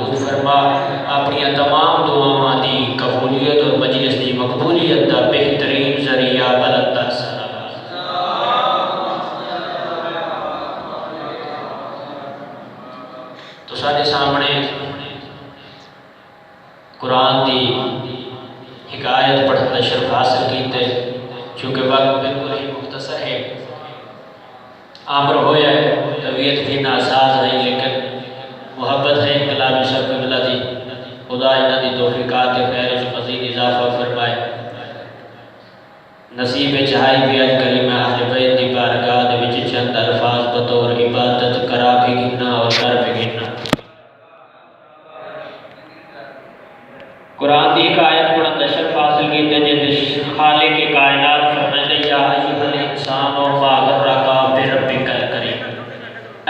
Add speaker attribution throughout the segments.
Speaker 1: محفوظ فرما، اپنی تمام دعاواں دی قبولیت اور مجلس دی مقبولیت دا بہترین ذریعہ بلند تو سارے سامنے قرآن دی حکایت پڑھن کا شرف حاصل کیتے، چونکہ وقت بالکل ہی مختصر ہے، عامر ہویا ہے، طبیعت بھی ناساز نہیں، لیکن محبت ہے انقلابی سب قبلہ دی، خدا انہاں دی توفیقات خیر سے مزید اضافہ فرمائے۔ نصیب چاہائی بھی اج کریم اہل بیت دی بارگاہ دے وچ چند الفاظ بطور عبادت کرا بھی گننا اور کر بھی گننا۔ قرآن دی ایک آیت پڑھن دا شرف حاصل کیتے جس خالق کائنات فرمائے یا ایھا الانسان ما غرک بربک الکریم،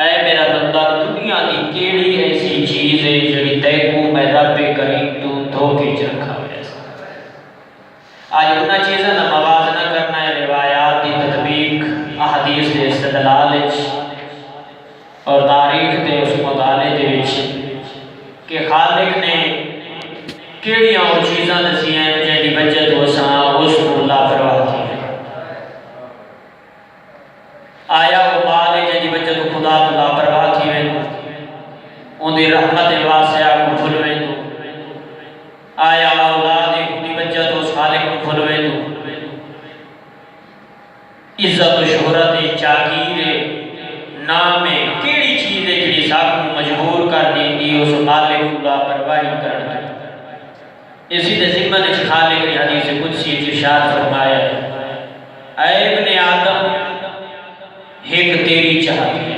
Speaker 1: اے میرا بندہ دنیا دی کیڑی ایسی چیز ہے جڑی تینوں میں رب کریم تو دھوکے چ رکھا ہوا ہے۔ آج انہاں چیزاں دا موازنہ کرنا ہے روایات دی تطبیق احادیث دے استدلال اور تاریخ دے اس مطالعے دے وچ کہ خالق نے کیڑیاں وہ چیزاں دسیاں جن کی بچت وساں اس کو لاپرواہ تھی ہے۔ آیا وہ مال ہے جن کی بچت خدا تو لاپرواہ تھی ہے، ان دی رحمت واسعہ کو بھولوے تو، آیا اولاد ان کی بچت اس خالق کو بھولوے تو، عزت و شہرت چاکیر نام کیڑی چیز ہے جڑی سب کو مجبور کر دیندی اس مالک کو لاپرواہی کرنا۔ اسی دے ذمہ نے خالق نے حدیث قدسی ارشاد فرمایا ہے، اے ابن آدم ایک تیری چاہت ہے،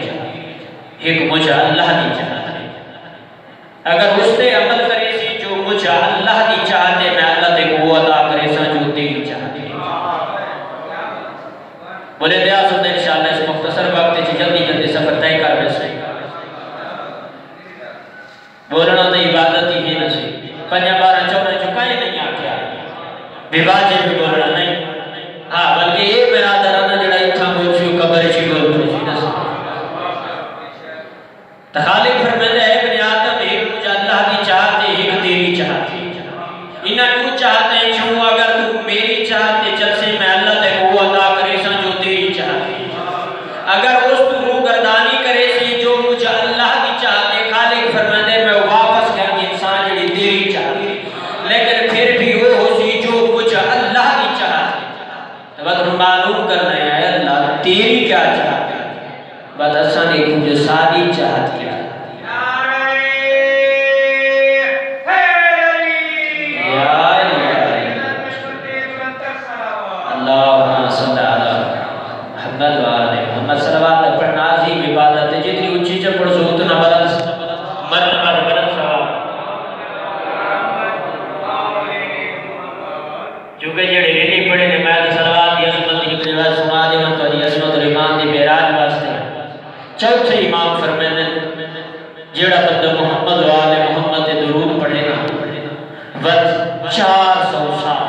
Speaker 1: ایک مجھے اللہ دی چاہت ہے، اگر اس تے عمل کرے سی جو مجھے اللہ دی چاہت ہے میں اللہ تے کو عطا کرے سا جو تیری چاہت ہے۔ بولے دیا سو دے انشاءاللہ اس مختصر وقت سے جلدی جلدی سفر طے کر ویسے بولنا تو عبادت ہی ہے نسی پنجا بارہ چوڑا چکائے نہیں آکیا بواجے بھی بولنا نہیں، ہاں بلکہ یہ برادرانہ جڑا اتھا موچیو قبر چی بول پروسی نسی تخالق فرمائے ہے ابن آدم ایک مجھے اللہ کی چاہتے ایک تیری چاہتے، انہاں تو چاہتے چھوں اگر تو میری چاہتے چل سے میں اللہ تے کو عطا کرے سا جو تیری چاہتے، اگر اس تو روح گردانی کرے سی جو مجھے اللہ کی چاہتے، خالق فرمائے میں واپس کر کے انسان جڑی تیری چاہتے، لیکن پھر بھی وہ ہو سی جو مجھے اللہ کی چاہتے۔ تو بات معلوم کرنا ہے اللہ تیری کیا چاہتے، بات اصلا ایک مجھے سادی چاہت کیا اللہم صلی اللہ محمد وآلہ محمد صلوات پڑھنا عظیم عبادت ہے، جتنی اچھی چھ پڑھ سو اتنا بلند مرتبہ بلند ثواب، چونکہ جڑے ریلی پڑھے نے میں صلوات دی عظمت دی روایت سنا دے من تو دی عظمت اور ایمان دی معراج واسطے چوتھے امام فرماتے ہیں جڑا بندہ محمد وآلہ محمد دے درود پڑھے نا ود 400 سال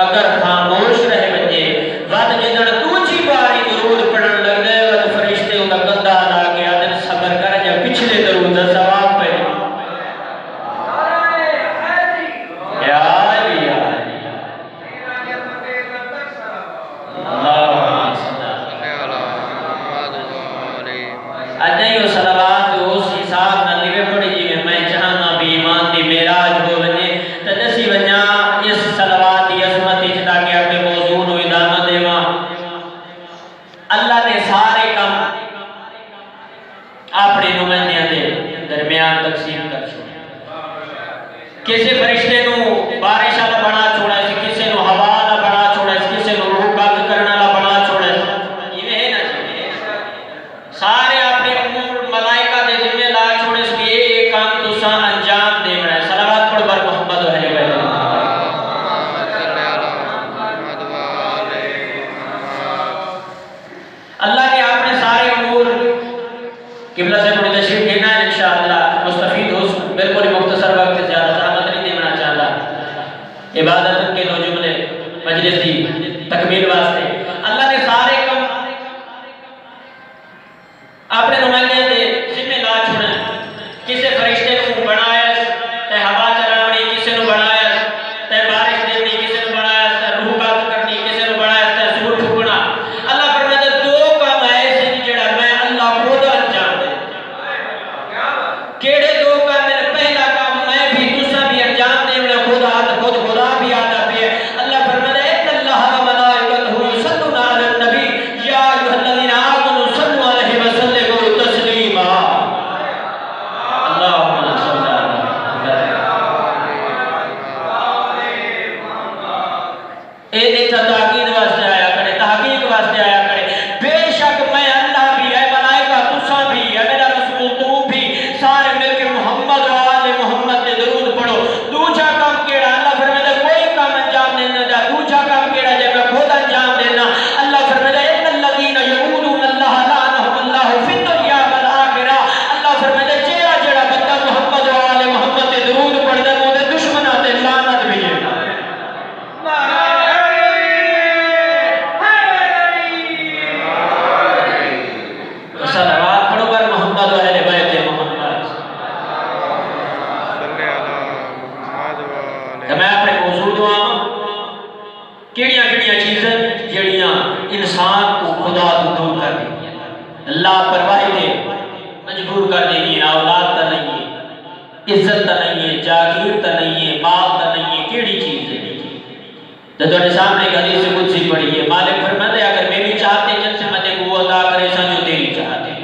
Speaker 1: اگر خاموش رہے بچے ود جدن دوجی باری درود پڑھن لگ دے ود فرشتے ان کا کندھا ادا کے آدن صبر کر جب پچھلے درود دا ثواب پہ یا علی یا علی اللہم صلی اجنہی و صلوات اس حساب نہ لیوے پڑی جی میں چاہنا بھی ایمان دی معراج ہو بنے تجسی بنیا اس صلوات دی عظمت اجتا کہ اپنے موضوع و ادامہ دے ماں اللہ نے سارے کام اپنے نمائندیاں دے درمیان تقسیم کر چھوڑا، کسی فرشتے نو بارش والا بنا چھوڑا ہے، کسی نو ہوا والا بنا چھوڑا ہے، کسی نو روح قبض کرنے والا بنا چھوڑا ہے، یہ ہے نا جی سارے اپنے امور ملائکہ دے ذمہ لا چھوڑے اس لیے ایک کام تو سا انجام دے رہا ہے۔ صلوات پڑھ بر محمد و اہل بیت اللہ نے آپ نے سارے امور قبلہ سے پڑھی تشریف دینا ہے انشاءاللہ مستفید ہو بالکل مختصر وقت سے زیادہ زحمت نہیں دینا چاہتا، عبادت کے دو جملے مجلس دی تکمیل واسطے اللہ نے سارے کام اپنے نمائندے دے ذمہ لا چھوڑے، کسی فرشتے کو بنا یہ تحقیق واسطے آیا کرے، تحقیق واسطے آیا کرے۔ بے شک میں اللہ بھی ہے، ملائکہ تساں بھی ہے، میرا رسول تو بھی، سارے مل کے محمد و آل محمد دے درود پڑھو۔ دوجا کام کیڑا اللہ فرمائے کوئی کام انجام دینا جا، دوجا کام کیڑا جے میں خود انجام دینا۔ اللہ فرمائے ان الذین یقولون اللہ لعنہم اللہ فی الدنیا والآخرہ۔ اللہ فرمائے جیڑا جیڑا بندہ محمد و آل محمد دے درود پڑھدا ہے وہ دشمناں تے لعنت بھیجے گا۔ صلوات پڑھو پر محمد و اہل بیت محمد۔ میں اپنے موضوع دعا کیڑیاں کیڑیاں چیزیں جڑیاں انسان کو خدا تو دور کر دیں گی، لاپرواہی دے مجبور کر دیں گی۔ اولاد تا نہیں ہے، عزت تا نہیں ہے، جاگیر تا نہیں ہے، مال تا نہیں ہے، کیڑی چیز ہے؟ تو تمہارے سامنے ایک حدیث قدسی پڑھی ہے، مالک فرماتے ہیں اگر میری چاہتے جن سے مدے کو ادا کرے سا جو تیری چاہتے،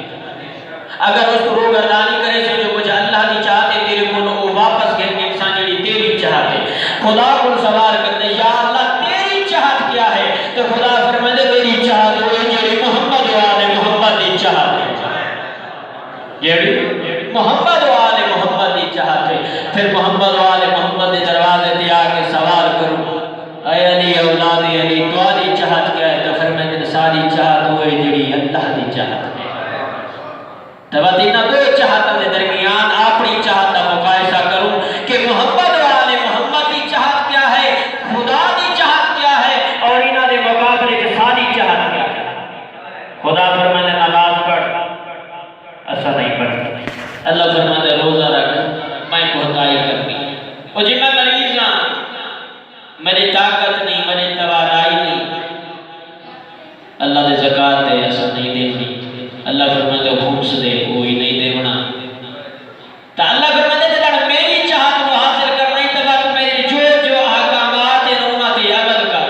Speaker 1: اگر اس کو روگ ادا نہیں کرے سے جو مجھے اللہ نہیں چاہتے تیرے کو وہ واپس گھر کے انسان جڑی تیری چاہتے۔ خدا کو سوال کرتے یا اللہ تیری چاہت کیا ہے؟ تو خدا فرماتے میری چاہت وہ جڑی محمد و آل محمد دی چاہت ہے، جڑی محمد و آل محمد دی چاہت ہے۔ پھر محمد و آل محمد دے دروازے تے آ کے سوال کروں اے علی اولاد علی تمہاری چاہت کیا ہے؟ تو فرماتے ساری چاہت وہ جڑی اللہ دی چاہت ہے۔ تواتینہ دو چاہتوں کے درمیان اپنی چاہت کا مقایسہ کروں کہ محمد و آل محمد کی چاہت کیا ہے، خدا کی چاہت کیا ہے، اور انہاں دے مقابلے کے ساری چاہت کیا ہے۔ خدا فرمانے نماز پڑھ، ایسا نہیں پڑھتا۔ اللہ فرمانے روزہ رکھ، میں کوتاہی کرنی۔ اور جی میں مریض ہاں، میری طاقت نہیں، میری توانائی نہیں، اللہ دے زکات دے ایسا نہیں دینی۔ اللہ فرماتے خمس دے کوئی نہیں دے بنا۔ تو اللہ فرماتے جب میری چاہت کو حاصل کرنا ہی تبا تو میری جو احکامات ہیں انہوں نے عمل کر۔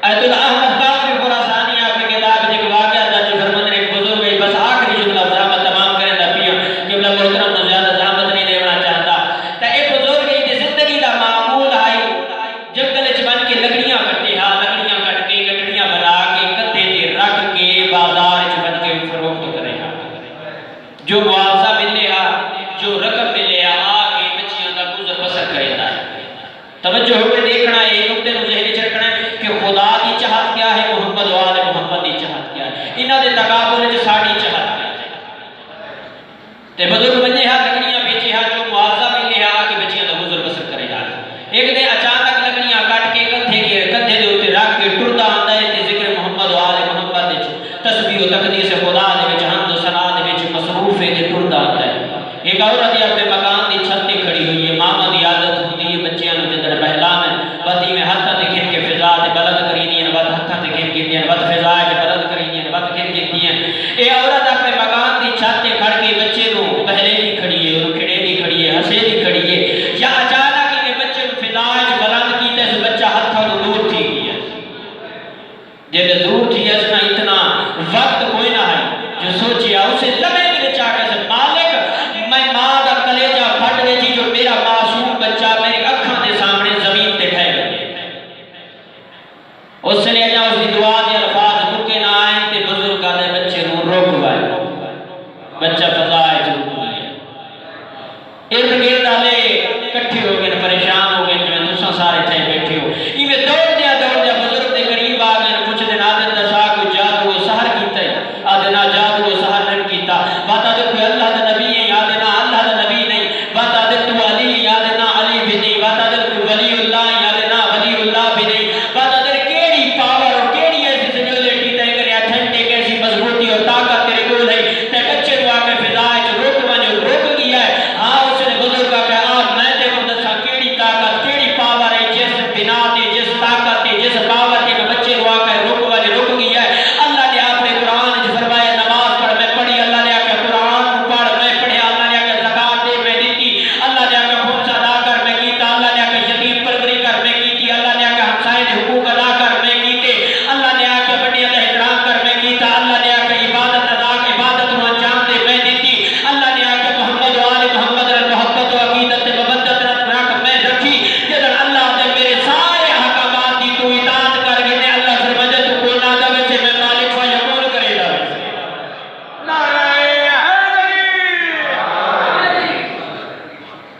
Speaker 1: ایت الاحمد باقی خراسانی آپ کی کتاب ایک واقعہ تھا جو فرماتے ایک بزرگ ہے، بس آخری جملہ زحمت تمام کریں نہ پیا کہ اللہ محترم نے زیادہ زحمت نہیں دینا چاہتا۔ تو ایک بزرگ ہے جس زندگی کا معمول آئی جنگل بن کے لکڑیاں کٹے، ہاں لکڑیاں کٹ کے لکڑیاں بنا کے کندھے تے رکھ کے بازار فروخت کرے گا، جو معاوضہ ملے گا، جو رقم ملے گا، آگے بچیاں کا گزر بسر کرے گا۔ توجہ ہوئے دیکھنا ہے، یہ نقطے ذہن وچ رکھنا ہے کہ خدا کی چاہت کیا ہے، محمد و آل محمد کی چاہت کیا ہے، انہاں دے تقابل وچ ساڈی چاہت کیا ہے۔ تے بزرگ بنے ہا لکڑیاں بیچے ہا، جو معاوضہ ملے گا، آگے بچیاں کا گزر بسر کرے گا۔ ایک دن اچانک لکڑیاں کٹ کے کندھے دے اوتے رکھ کے ٹردا آندا ہے تے ذکر محمد و آل محمد وچ تسبیح و تقدیس خدا دے وچ حمد و ثنا دے وچ مصروف ہے تے ٹردا آندا ہے۔ ایک عورت اپنے مکان دی چھت تے کھڑی ہوئی ہے، ماما دی عادت ہوندی ہے بچیاں نوں جدڑ بہلاویں بدی میں ہتھاں تے گھن کے فضا تے بلند کرینی ہیں، ود ہتھاں تے گھن گھن ود فضا تے بلند کرینی ہیں، ود گھن گھن ہیں۔ اے عورت اپنے مکان دی چھت تے کھڑ کے بچے نوں بہلے دی کھڑی ہے، اونوں کھڑے دی کھڑی ہے، ہسے دی کھڑی ہے، یا اچانک یہ بچے نوں فضا وچ بلند کیتا اس بچہ ہتھاں تو دور تھی گیا۔ جب دور تھی اس نہ اتنا وقت کوئی نہ ہے جو سوچیا اسے لمحے کے وچ آ کے مالک میں ماں دا کلیجہ پھٹ رہی تھی جو میرا معصوم بچہ میری اکھاں دے سامنے زمین تے ٹھہر گیا۔ اس سے لے جا اس دی دعا دے الفاظ رکے نہ آئیں تے بزرگ دے بچے نوں روک وائے، بچہ فضا ہے جو ارد گرد والے اکٹھے ہو گئے، پریشان ہو گئے، جویں تساں سارے تھے بیٹھے ہو، ایویں دوڑ دیا بزرگ دے قریب آ گئے، پوچھ دے نہ دن دسا کوئی جادو سحر کیتا ہے، آدھے نہ جادو سحر نہیں کیتا، بتا دے کوئی اللہ دا نبی ہے، آدھے نہ اللہ دا نبی نہیں، بتا دے تو علی ہے، آدھے نہ علی بھی نہیں، بتا دے کوئی ولی اللہ ہے، آدھے نہ ولی اللہ بھی نہیں، بتا دے کیڑی پاور اور کیڑی ایسی سنیولٹی تے کرے ٹھنڈے کیسی مضبوطی اور طاقت تیرے کول ہے تے بچے کو آ کے فضا وچ روک گیا ہے۔ ہاں اس نے بزرگ کا کہا آپ میں تے کو دسا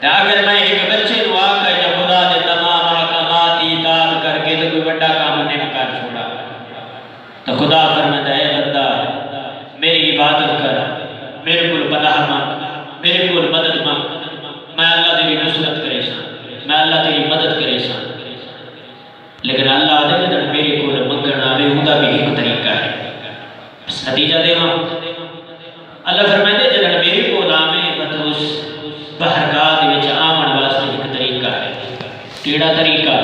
Speaker 1: تے اگر میں ایک بچے نو آکھے یا خدا دے تمام احکامات کی اطاعت کر کے تو کوئی بڑا کام نہیں کر چھوڑا، تو خدا فرماتا ہے اے بندہ میری عبادت کر، میرے کو پناہ مانگ، میرے کو مدد مانگ، میں اللہ تیری نصرت کرے سا، میں اللہ تیری مدد کرے سا۔ لیکن اللہ دے جدن میرے کو منگن آوے ہوتا بھی ایک طریقہ ہے، بس نتیجہ دے ماں اللہ فرمائے جدن میرے کو آوے بتوس بہرگاہ دے وچ آمن واسطے ایک طریقہ ہے۔ کیڑا طریقہ؟